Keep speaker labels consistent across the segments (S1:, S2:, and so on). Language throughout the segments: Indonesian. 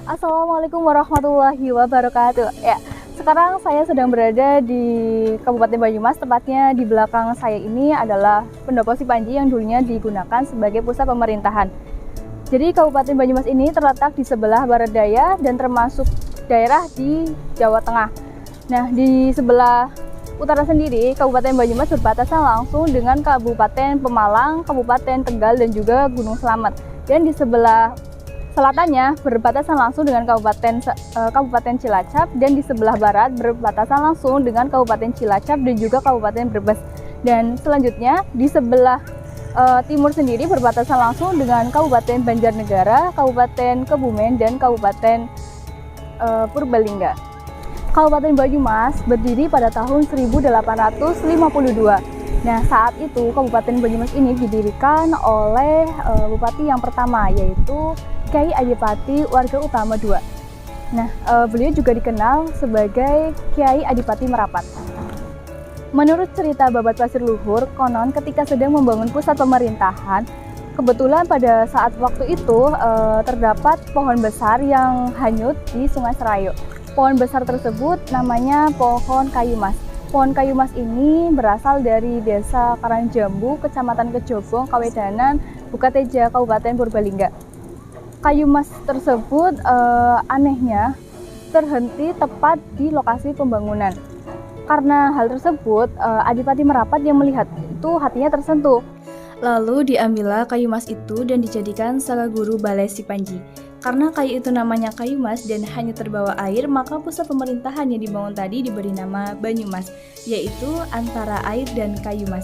S1: Assalamualaikum warahmatullahi wabarakatuh. Ya, sekarang saya sedang berada di Kabupaten Banyumas, tepatnya di belakang saya ini adalah Pendopo Sipanji yang dulunya digunakan sebagai pusat pemerintahan. Jadi Kabupaten Banyumas ini terletak di sebelah barat daya dan termasuk daerah di Jawa Tengah. Nah, di sebelah utara sendiri, Kabupaten Banyumas berbatasan langsung dengan Kabupaten Pemalang, Kabupaten Tegal, dan juga Gunung Slamet. Dan di sebelah selatannya berbatasan langsung dengan Kabupaten Cilacap, dan di sebelah barat berbatasan langsung dengan Kabupaten Cilacap dan juga Kabupaten Brebes. Dan selanjutnya di sebelah timur sendiri berbatasan langsung dengan Kabupaten Banjarnegara, Kabupaten Kebumen, dan Kabupaten Purbalingga. Kabupaten Banyumas berdiri pada tahun 1852. Nah, saat itu Kabupaten Banyumas ini didirikan oleh bupati yang pertama, yaitu Kyai Adipati Warga Utama II. Nah, beliau juga dikenal sebagai Kyai Adipati Merapat. Menurut cerita Babat Pasir Luhur, konon ketika sedang membangun pusat pemerintahan, kebetulan pada saat waktu itu terdapat pohon besar yang hanyut di Sungai Serayu. Pohon besar tersebut namanya pohon kayu mas. Pohon kayu mas ini berasal dari Desa Karangjambu, Kecamatan Kejobong, Kawedanan, Bukateja, Kabupaten Purbalingga. Kayu mas tersebut anehnya terhenti tepat di lokasi pembangunan. Karena hal tersebut, Adipati Merapat yang melihat itu hatinya tersentuh. Lalu diambillah kayu mas itu dan dijadikan Saka Guru Balai Sipanji. Karena kayu itu namanya kayu mas dan hanya terbawa air, maka pusat pemerintahan yang dibangun tadi diberi nama Banyumas, yaitu antara air dan kayu mas.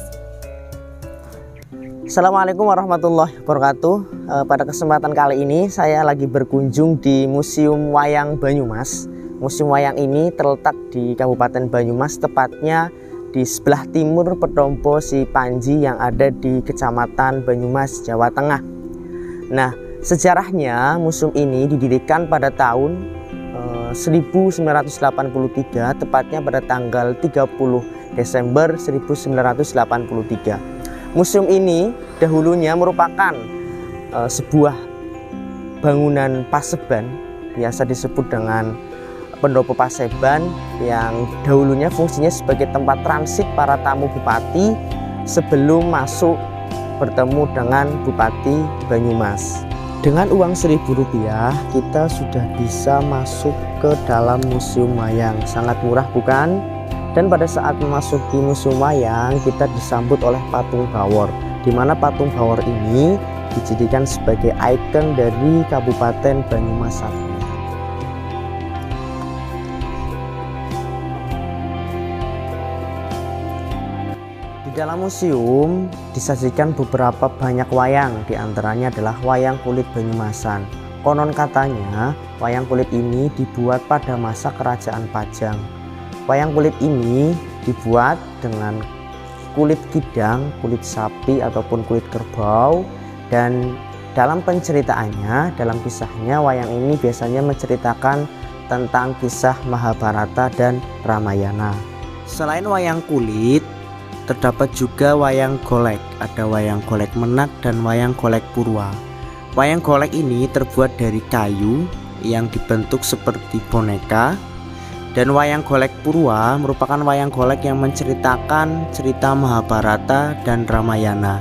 S2: Assalamualaikum warahmatullahi wabarakatuh. Pada kesempatan kali ini saya lagi berkunjung di Museum Wayang Banyumas. Museum Wayang ini terletak di Kabupaten Banyumas, tepatnya di sebelah timur Pendopo Sipanji yang ada di Kecamatan Banyumas, Jawa Tengah. Nah, sejarahnya museum ini didirikan pada tahun 1983, tepatnya pada tanggal 30 Desember 1983. Museum ini dahulunya merupakan sebuah bangunan paseban, biasa disebut dengan Pendopo Paseban, yang dahulunya fungsinya sebagai tempat transit para tamu bupati sebelum masuk bertemu dengan Bupati Banyumas. Dengan uang Rp1.000 kita sudah bisa masuk ke dalam Museum Wayang. Sangat murah bukan? Dan pada saat memasuki Museum Wayang, kita disambut oleh patung Bawor, di mana patung Bawor ini dijadikan sebagai ikon dari Kabupaten Banyumas saat ini. Di dalam museum disajikan beberapa banyak wayang, diantaranya adalah wayang kulit Banyumasan. Konon katanya, wayang kulit ini dibuat pada masa Kerajaan Pajang. Wayang kulit ini dibuat dengan kulit kidang, kulit sapi ataupun kulit kerbau, dan dalam penceritaannya, dalam kisahnya, wayang ini biasanya menceritakan tentang kisah Mahabharata dan Ramayana. Selain wayang kulit, terdapat juga wayang golek. Ada wayang golek menak dan wayang golek purwa. Wayang golek ini terbuat dari kayu yang dibentuk seperti boneka. Dan wayang golek purwa merupakan wayang golek yang menceritakan cerita Mahabharata dan Ramayana.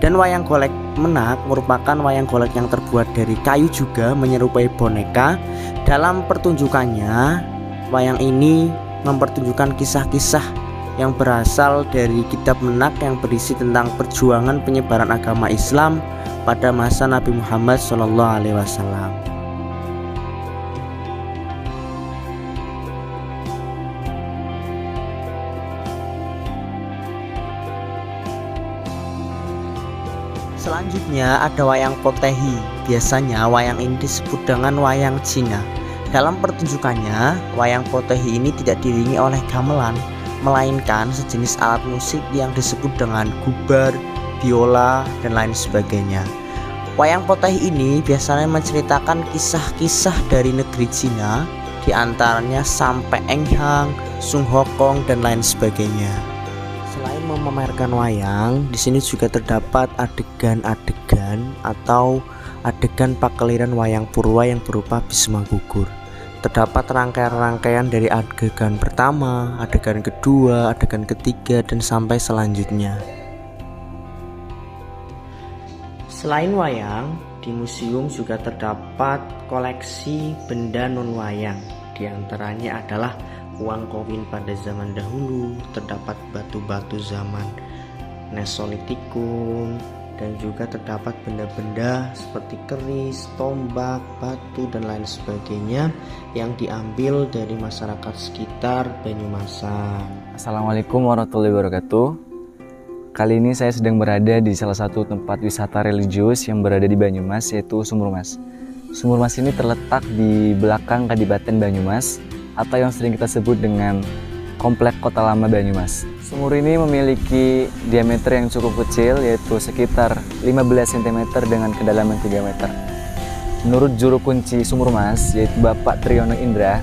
S2: Dan wayang golek menak merupakan wayang golek yang terbuat dari kayu juga, menyerupai boneka. Dalam pertunjukannya, wayang ini mempertunjukkan kisah-kisah yang berasal dari kitab menak yang berisi tentang perjuangan penyebaran agama Islam pada masa Nabi Muhammad SAW. Selanjutnya ada wayang potehi. Biasanya wayang ini disebut dengan wayang Cina. Dalam pertunjukannya, wayang potehi ini tidak diiringi oleh gamelan, melainkan sejenis alat musik yang disebut dengan gubar, biola, dan lain sebagainya. Wayang potehi ini biasanya menceritakan kisah-kisah dari negeri Cina, diantaranya Sampe Enghang, Sung Hokong, dan lain sebagainya. Selain memamerkan wayang, di sini juga terdapat adegan-adegan atau adegan pakeliran wayang purwa yang berupa Bisma gugur. Terdapat rangkaian-rangkaian dari adegan pertama, adegan kedua, adegan ketiga, dan sampai selanjutnya. Selain wayang, di museum juga terdapat koleksi benda non-wayang. Di antaranya adalah uang koin pada zaman dahulu, terdapat batu-batu zaman Mesolitikum, dan juga terdapat benda-benda seperti keris, tombak, batu, dan lain sebagainya yang diambil dari masyarakat sekitar Banyumasan.
S3: Assalamualaikum warahmatullahi wabarakatuh. Kali ini saya sedang berada di salah satu tempat wisata religius yang berada di Banyumas, yaitu Sumur Mas. Sumur Mas ini terletak di belakang Kadipaten Banyumas atau yang sering kita sebut dengan Komplek Kota Lama Banyumas. Sumur ini memiliki diameter yang cukup kecil, yaitu sekitar 15 cm dengan kedalaman 3 meter. Menurut juru kunci Sumur Mas, yaitu Bapak Triyono Indra,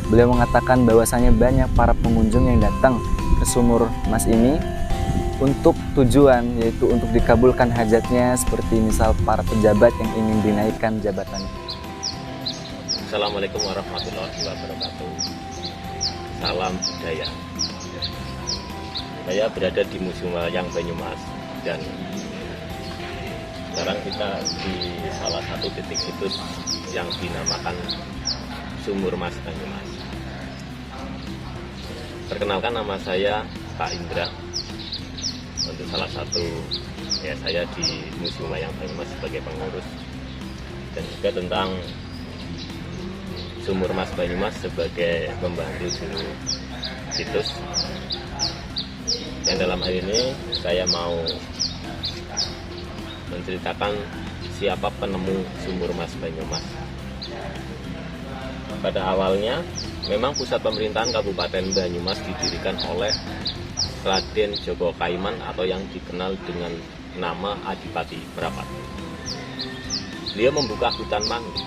S3: beliau mengatakan bahwasanya banyak para pengunjung yang datang ke Sumur Mas ini untuk tujuan, yaitu untuk dikabulkan hajatnya, seperti misal para pejabat yang ingin dinaikkan jabatan.
S4: Assalamualaikum warahmatullahi wabarakatuh. Salam budaya. Saya berada di Museum Wayang Banyumas dan sekarang kita di salah satu titik situs yang dinamakan Sumur Mas Banyumas. Perkenalkan, nama saya Pak Indra. Untuk salah satu saya di Museum Wayang Banyumas sebagai pengurus, dan juga tentang Sumur Mas Banyumas sebagai pembantu juru situs. Yang dalam hal ini saya mau menceritakan siapa penemu Sumur Mas Banyumas. Pada awalnya memang pusat pemerintahan Kabupaten Banyumas didirikan oleh Raden Joko Kaiman atau yang dikenal dengan nama Adipati Merapat. Beliau membuka hutan mangrove,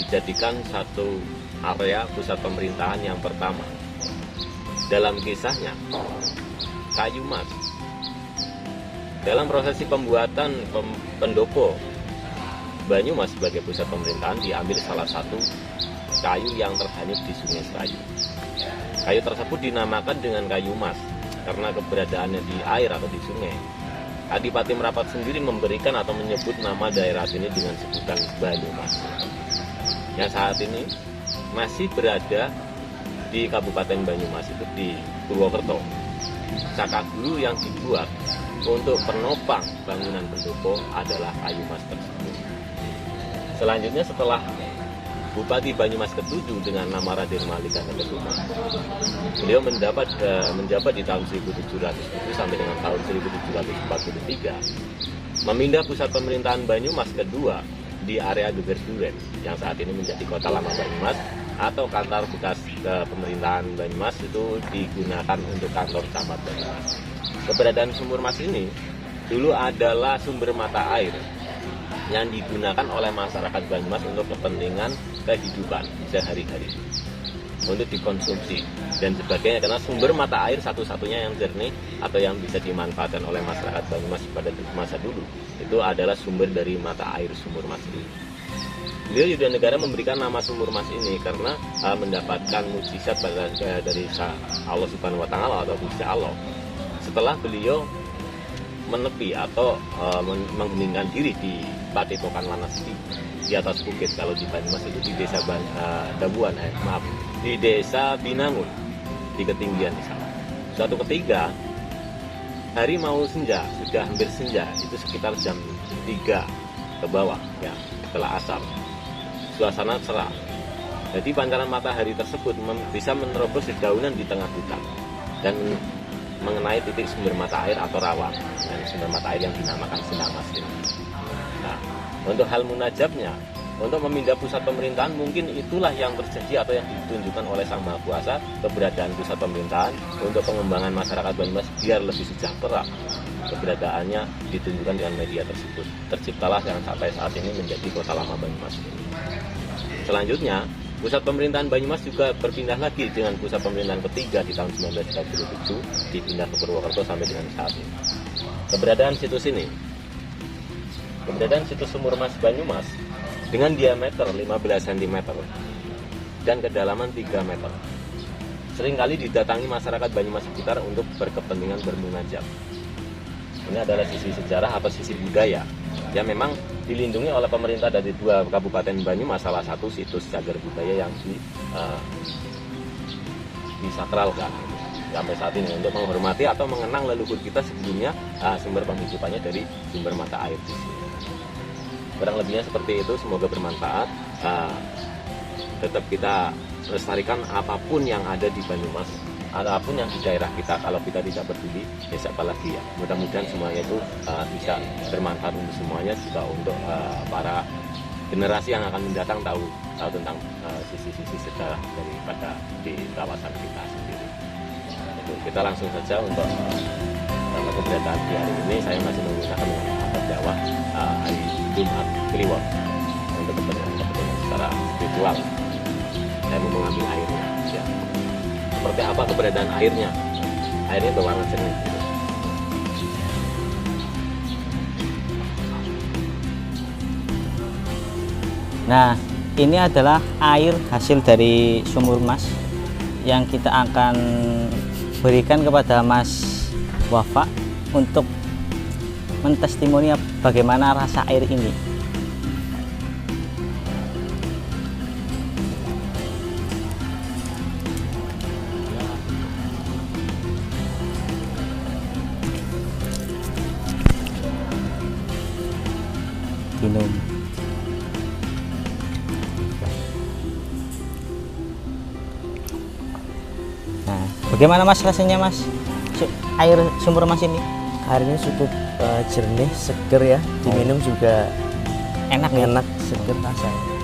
S4: dijadikan satu area pusat pemerintahan yang pertama. Dalam kisahnya, kayu mas. Dalam prosesi pembuatan pendopo Banyumas sebagai pusat pemerintahan diambil salah satu kayu yang terhanyut di Sungai Serayu. Kayu tersebut dinamakan dengan kayu mas karena keberadaannya di air atau di sungai. Adipati Merapat sendiri memberikan atau menyebut nama daerah ini dengan sebutan Banyumas, yang saat ini masih berada di Kabupaten Banyumas, itu di Purwokerto. Cakaguru yang dibuat untuk penopang bangunan pendopo adalah kayu mas tersebut. Selanjutnya, setelah Bupati Banyumas ke-7 dengan nama Raden Malika Kesuma, beliau menjabat di tahun 1707 sampai dengan tahun 1743, memindah pusat pemerintahan Banyumas kedua di area Geger Duren yang saat ini menjadi Kota Lama Banyumas, atau kantor bekas pemerintahan Banyumas itu digunakan untuk kantor camat Banyumas. Keberadaan Sumur Mas ini dulu adalah sumber mata air yang digunakan oleh masyarakat Banyumas untuk kepentingan kehidupan sehari-hari, untuk dikonsumsi dan sebagainya, karena sumber mata air satu-satunya yang jernih atau yang bisa dimanfaatkan oleh masyarakat Banyumas pada masa dulu itu adalah sumber dari mata air Sumur Mas ini. Beliau Yudhanegara memberikan nama Sumur Mas ini karena mendapatkan mukjizat dari Allah Subhanahu wa Ta'ala atau Gusti Allah setelah beliau menepi atau mengheningkan diri di Padepokan Lanasti di atas bukit. Kalau di Banyumas itu di desa di desa Binangun, di ketinggian di sana. Suatu ketika hari mau senja, sudah hampir senja, itu sekitar jam 3 ke bawah ya, setelah asar. Suasana cerah. Jadi pancaran matahari tersebut bisa menerobos dedaunan di tengah hutan dan mengenai titik sumber mata air atau rawa, dan sumber mata air yang dinamakan Sendang Mas ini. Nah, untuk hal munajabnya, untuk memindah pusat pemerintahan, mungkin itulah yang terjadi atau yang ditunjukkan oleh Sang Maha Kuasa, keberadaan pusat pemerintahan untuk pengembangan masyarakat Banyumas biar lebih sejahtera. Keberadaannya ditunjukkan dengan media tersebut. Terciptalah yang sampai saat ini menjadi Kota Lama Banyumas ini. Selanjutnya, pusat pemerintahan Banyumas juga berpindah lagi dengan pusat pemerintahan ketiga di tahun 1937, dipindah ke Purwokerto sampai dengan saat ini. Keberadaan situs ini Keberadaan situs sumur Mas Banyumas dengan diameter 15 cm dan kedalaman 3 meter seringkali didatangi masyarakat Banyumas sekitar untuk berkepentingan bermunajat. Ini adalah sisi sejarah atau sisi budaya yang memang dilindungi oleh pemerintah dari 2 Kabupaten Banyumas, salah satu situs cagar budaya yang disakralkan sampai saat ini untuk menghormati atau mengenang leluhur kita sebelumnya sumber penghidupannya dari sumber mata air di sini. Kurang lebihnya seperti itu, semoga bermanfaat. Tetap kita lestarikan apapun yang ada di Banyumas, apapun yang di daerah kita. Kalau kita tidak peduli, ya siapa lagi ya. Mudah-mudahan semuanya itu bisa bermanfaat untuk semuanya, juga untuk para generasi yang akan mendatang tahu tentang sisi-sisi sejarah daripada di kawasan kita sendiri. Kita langsung saja untuk keberadaan di hari ini. Saya masih menggunakan adat Jawa hari Jumat Kliwon untuk kepentingan secara spiritual. Saya mau mengambil airnya ya. Seperti apa keberadaan airnya? Airnya berwarna jernih gitu.
S5: Nah, ini adalah air hasil dari sumur Mas yang kita akan berikan kepada Mas Wafa untuk mentestimoni bagaimana rasa air ini. Minum. Nah, bagaimana Mas rasanya Mas? Air sumur Mas ini?
S2: Airnya cukup jernih, seger ya. Diminum juga
S5: Enak ya?
S2: enak, seger rasanya.